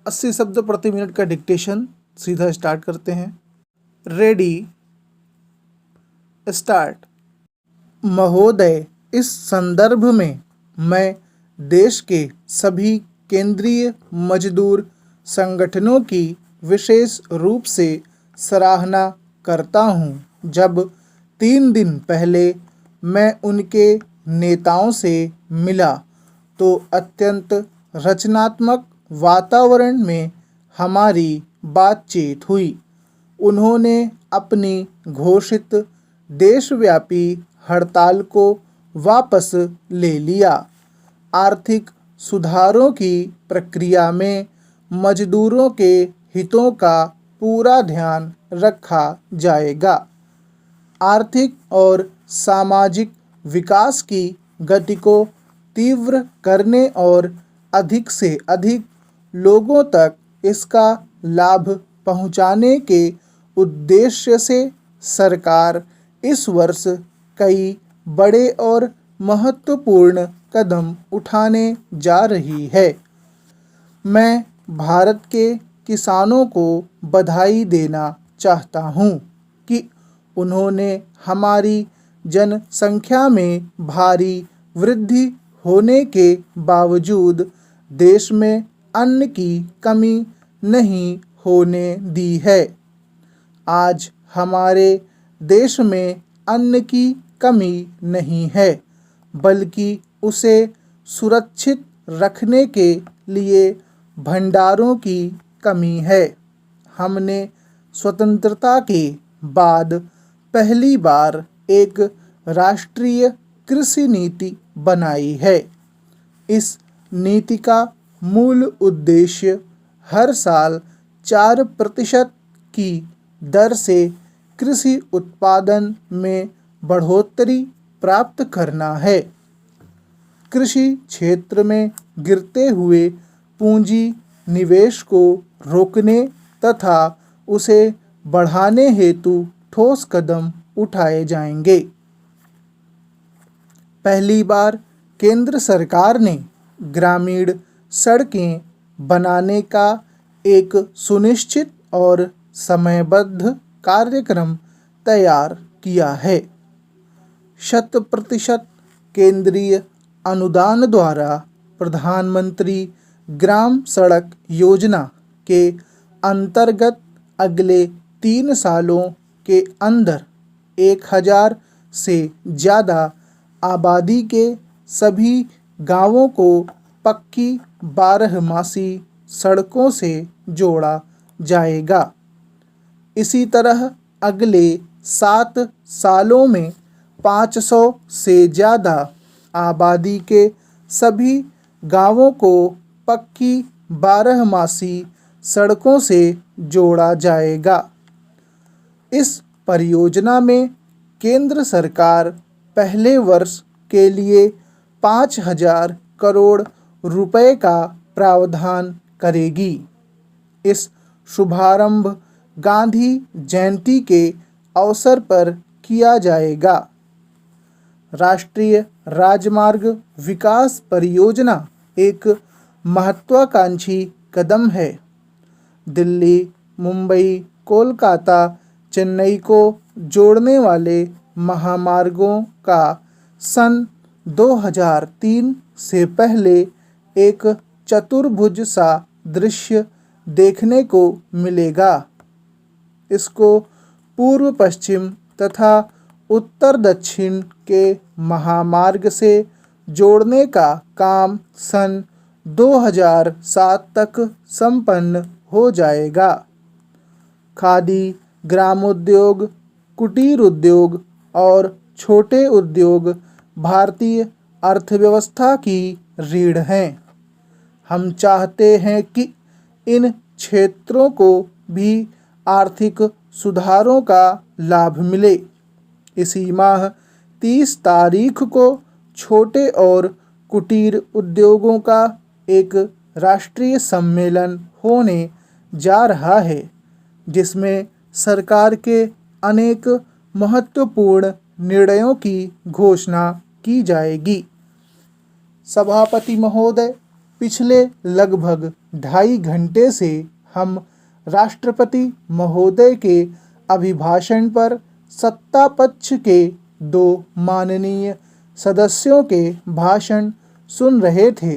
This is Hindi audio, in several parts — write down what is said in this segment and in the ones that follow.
80 शब्द प्रति मिनट का डिक्टेशन सीधा स्टार्ट करते हैं। Ready, start. महोदय, इस संदर्भ में मैं देश के सभी केंद्रीय मजदूर संगठनों की विशेष रूप से सराहना करता हूं। जब 3 दिन पहले मैं उनके नेताओं से मिला तो अत्यंत रचनात्मक वातावरण में हमारी बातचीत हुई। उन्होंने अपनी घोषित देशव्यापी हड़ताल को वापस ले लिया। आर्थिक सुधारों की प्रक्रिया में मजदूरों के हितों का पूरा ध्यान रखा जाएगा। आर्थिक और सामाजिक विकास की गति को तीव्र करने और अधिक से अधिक लोगों तक इसका लाभ पहुंचाने के उद्देश्य से सरकार इस वर्ष कई बड़े और महत्वपूर्ण कदम उठाने जा रही है। मैं भारत के किसानों को बधाई देना चाहता हूं कि उन्होंने हमारी जनसंख्या में भारी वृद्धि होने के बावजूद देश में अन्न की कमी नहीं होने दी है। आज हमारे देश में अन्न की कमी नहीं है, बल्कि उसे सुरक्षित रखने के लिए भंडारों की कमी है। हमने स्वतंत्रता के बाद पहली बार एक राष्ट्रीय कृषि नीति बनाई है। इस नीति का मूल उद्देश्य हर साल 4% की दर से कृषि उत्पादन में बढ़ोतरी प्राप्त करना है। कृषि क्षेत्र में गिरते हुए पूंजी निवेश को रोकने तथा उसे बढ़ाने हेतु ठोस कदम उठाए जाएंगे। पहली बार केंद्र सरकार ने ग्रामीण सड़कें बनाने का एक सुनिश्चित और समयबद्ध कार्यक्रम तैयार किया है। 100% केंद्रीय अनुदान द्वारा प्रधानमंत्री ग्राम सड़क योजना के अंतर्गत अगले 3 सालों के अंदर 1000 से ज़्यादा आबादी के सभी गांवों को पक्की 12मासी सड़कों से जोड़ा जाएगा। इसी तरह अगले 7 सालों में 500 से ज़्यादा आबादी के सभी गांवों को पक्की 12मासी सड़कों से जोड़ा जाएगा। इस परियोजना में केंद्र सरकार पहले वर्ष के लिए 5000 करोड़ रुपए का प्रावधान करेगी। इस शुभारंभ गांधी जयंती के अवसर पर किया जाएगा। राष्ट्रीय राजमार्ग विकास परियोजना एक महत्वाकांक्षी कदम है। दिल्ली, मुंबई, कोलकाता, चेन्नई को जोड़ने वाले महामार्गों का सन 2003 से पहले एक चतुर्भुज सा दृश्य देखने को मिलेगा। इसको पूर्व पश्चिम तथा उत्तर दक्षिण के महामार्ग से जोड़ने का काम सन 2007 तक संपन्न हो जाएगा। खादी, ग्रामोद्योग, कुटीर उद्योग और छोटे उद्योग भारतीय अर्थव्यवस्था की रीढ़ हैं। हम चाहते हैं कि इन क्षेत्रों को भी आर्थिक सुधारों का लाभ मिले। इसी माह 30 तारीख को छोटे और कुटीर उद्योगों का एक राष्ट्रीय सम्मेलन होने जा रहा है, जिसमें सरकार के अनेक महत्वपूर्ण निर्णयों की घोषणा की जाएगी। सभापति महोदय, पिछले लगभग 2.5 घंटे से हम राष्ट्रपति महोदय के अभिभाषण पर सत्ता पक्ष के 2 माननीय सदस्यों के भाषण सुन रहे थे।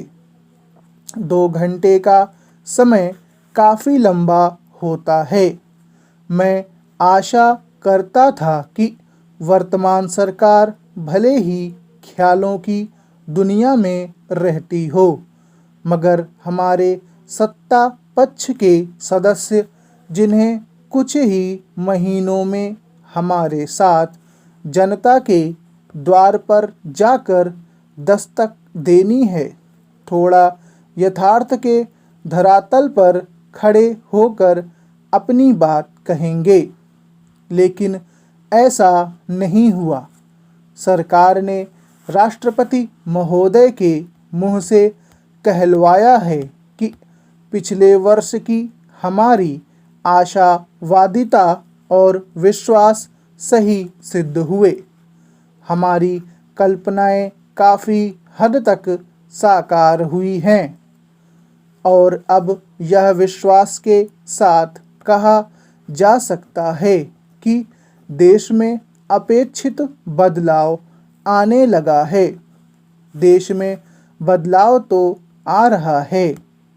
2 घंटे का समय काफ़ी लंबा होता है। मैं आशा करता था कि वर्तमान सरकार भले ही ख्यालों की दुनिया में रहती हो, मगर हमारे सत्ता पक्ष के सदस्य, जिन्हें कुछ ही महीनों में हमारे साथ जनता के द्वार पर जाकर दस्तक देनी है, थोड़ा यथार्थ के धरातल पर खड़े होकर अपनी बात कहेंगे। लेकिन ऐसा नहीं हुआ। सरकार ने राष्ट्रपति महोदय के मुंह से कहलवाया है कि पिछले वर्ष की हमारी आशावादिता और विश्वास सही सिद्ध हुए। हमारी कल्पनाएं काफ़ी हद तक साकार हुई हैं और अब यह विश्वास के साथ कहा जा सकता है कि देश में अपेक्षित बदलाव आने लगा है। देश में बदलाव तो आ रहा है।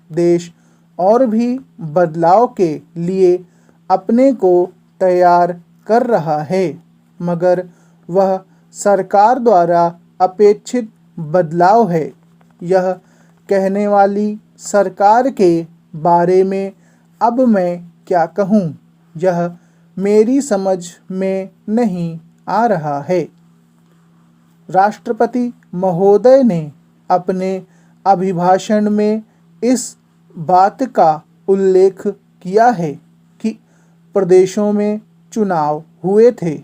देश और भी बदलाव के लिए अपने को तैयार कर रहा है, मगर वह सरकार द्वारा अपेक्षित बदलाव है। यह कहने वाली सरकार के बारे में अब मैं क्या कहूँ, यह मेरी समझ में नहीं आ रहा है। राष्ट्रपति महोदय ने अपने अभिभाषण में इस बात का उल्लेख किया है कि प्रदेशों में चुनाव हुए थे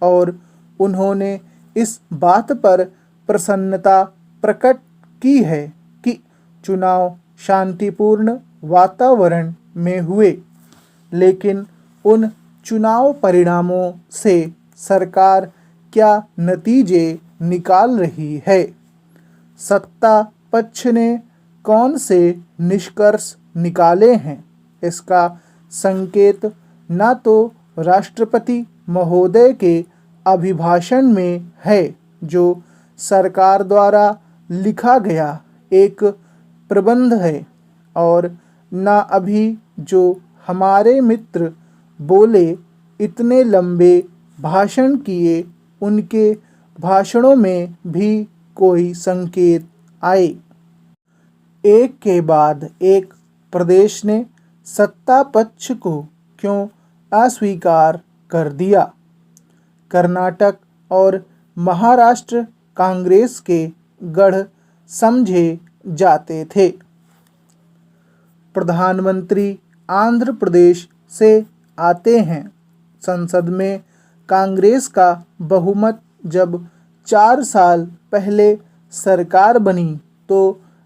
और उन्होंने इस बात पर प्रसन्नता प्रकट की है कि चुनाव शांतिपूर्ण वातावरण में हुए। लेकिन उन चुनाव परिणामों से सरकार क्या नतीजे निकाल रही है? सत्ता पक्ष ने कौन से निष्कर्ष निकाले हैं? इसका संकेत न तो राष्ट्रपति महोदय के अभिभाषण में है, जो सरकार द्वारा लिखा गया एक प्रबंध है, और न अभी जो हमारे मित्र बोले इतने लंबे भाषण किए उनके भाषणों में भी कोई संकेत आए। एक के बाद एक प्रदेश ने सत्ता पक्ष को क्यों अस्वीकार कर दिया? कर्नाटक और महाराष्ट्र कांग्रेस के गढ़ समझे जाते थे। प्रधानमंत्री आंध्र प्रदेश से आते हैं। संसद में कांग्रेस का बहुमत जब 4 साल पहले सरकार बनी तो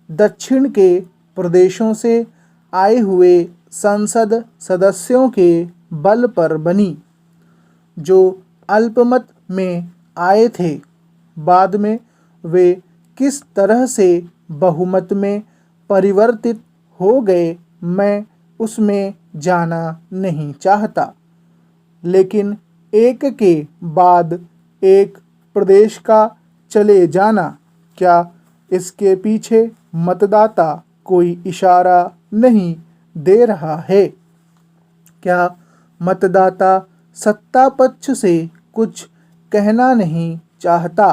दक्षिण के प्रदेशों से आए हुए संसद सदस्यों के बल पर बनी, जो अल्पमत में आए थे। बाद में वे किस तरह से बहुमत में परिवर्तित हो गए, मैं उसमें जाना नहीं चाहता। लेकिन एक के बाद एक प्रदेश का चले जाना, क्या इसके पीछे मतदाता कोई इशारा नहीं दे रहा है? क्या मतदाता सत्ता पक्ष से कुछ कहना नहीं चाहता?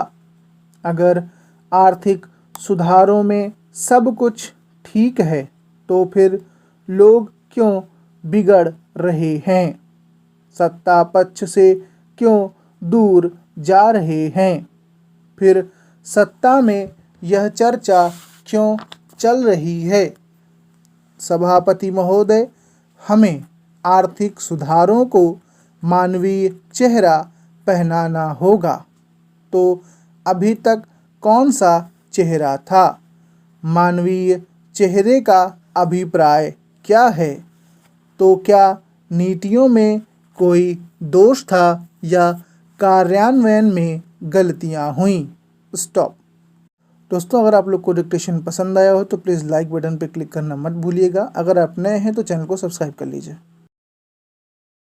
अगर आर्थिक सुधारों में सब कुछ ठीक है तो फिर लोग क्यों बिगड़ रहे हैं? सत्ता पक्ष से क्यों दूर जा रहे हैं? फिर सत्ता में यह चर्चा क्यों चल रही है? सभापति महोदय, हमें आर्थिक सुधारों को मानवीय चेहरा पहनाना होगा। तो अभी तक कौन सा चेहरा था? मानवीय चेहरे का अभिप्राय क्या है? तो क्या नीतियों में कोई दोष था या कार्यान्वयन में गलतियां हुईं? स्टॉप। दोस्तों अगर आप लोग को डिक्टेशन पसंद आया हो तो प्लीज़ लाइक बटन पर क्लिक करना मत भूलिएगा। अगर आप नए हैं तो चैनल को सब्सक्राइब कर लीजिए।